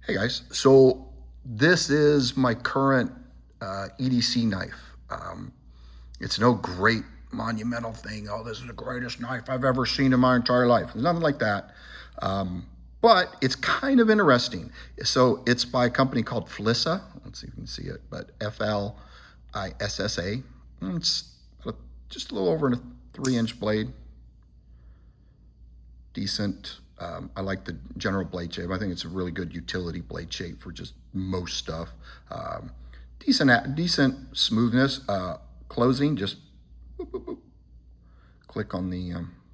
Hey guys, so this is my current EDC knife. It's no great monumental thing. Oh, this is the greatest knife I've ever seen in my entire life. There's nothing like that. But it's kind of interesting. So it's by a company called Flissa. Let's see if you can see it, but Flissa. It's just a little over a 3-inch blade. Decent. I like the general blade shape. I think it's a really good utility blade shape for just most stuff. Decent smoothness. Closing, just boop, boop, boop. Click on the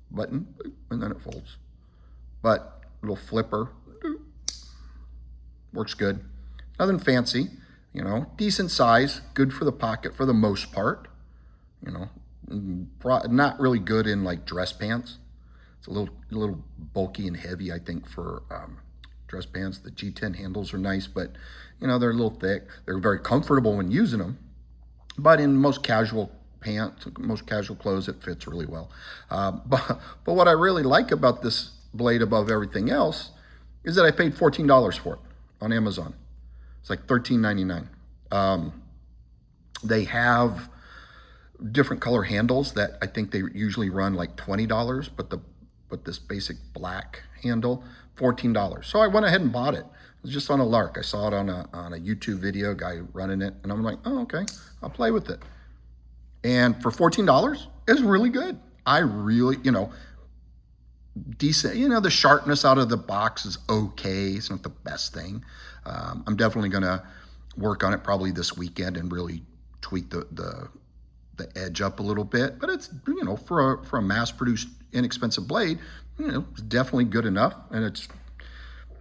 button, boop, and then it folds. But little flipper, works good. Nothing fancy, decent size, good for the pocket for the most part. Not really good in like dress pants. It's a little bulky and heavy, I think, for dress pants. The G10 handles are nice, but they're a little thick. They're very comfortable when using them, but in most casual pants, most casual clothes, it fits really well. But what I really like about this blade above everything else is that I paid $14 for it on Amazon. It's like $13.99. They have different color handles that I think they usually run like $20, but this basic black handle, $14. So I went ahead and bought it. It was just on a lark. I saw it on a YouTube video, guy running it, and I'm like, oh, okay, I'll play with it. And for $14, it's really good. I really, decent. The sharpness out of the box is okay. It's not the best thing. I'm definitely gonna work on it probably this weekend and really tweak the edge up a little bit. But it's, for a mass-produced inexpensive blade, it's definitely good enough. And it's,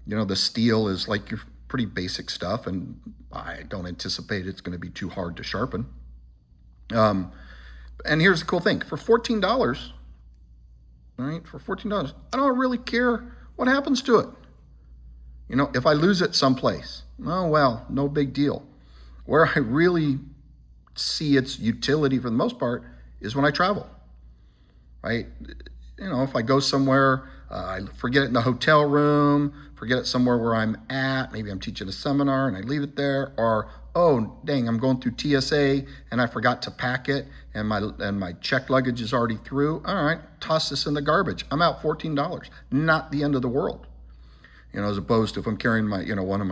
the steel is like your pretty basic stuff, and I don't anticipate it's going to be too hard to sharpen. And here's the cool thing: for $14, all right, for $14, I don't really care what happens to it. If I lose it someplace, oh well, no big deal. Where I really see its utility for the most part is when I travel, right? If I go somewhere, I forget it in the hotel room, forget it somewhere where I'm at, maybe I'm teaching a seminar and I leave it there, or, oh, dang, I'm going through TSA and I forgot to pack it and my checked luggage is already through. All right, toss this in the garbage. I'm out $14, not the end of the world. As opposed to if I'm carrying my, one of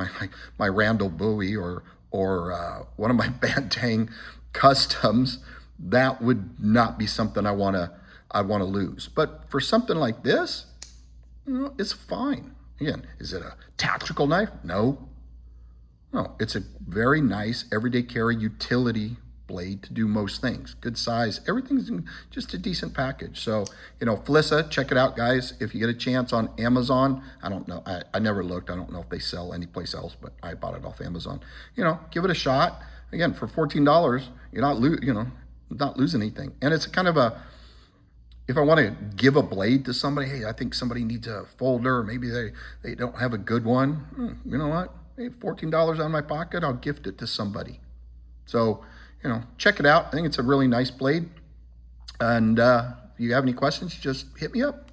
my Randall Bowie or one of my Bantang customs, that would not be something I want to lose. But for something like this, it's fine. Again, is it a tactical knife? No, it's a very nice everyday carry utility blade to do most things. Good size, everything's in just a decent package. So, Flissa, check it out, guys. If you get a chance on Amazon, I don't know, I never looked. I don't know if they sell anyplace else, but I bought it off Amazon. Give it a shot. Again, for $14, you're not losing anything. And it's kind of if I want to give a blade to somebody, hey, I think somebody needs a folder, or maybe they don't have a good one. You know what? Hey, $14 out of my pocket, I'll gift it to somebody. So, check it out. I think it's a really nice blade. And if you have any questions, just hit me up.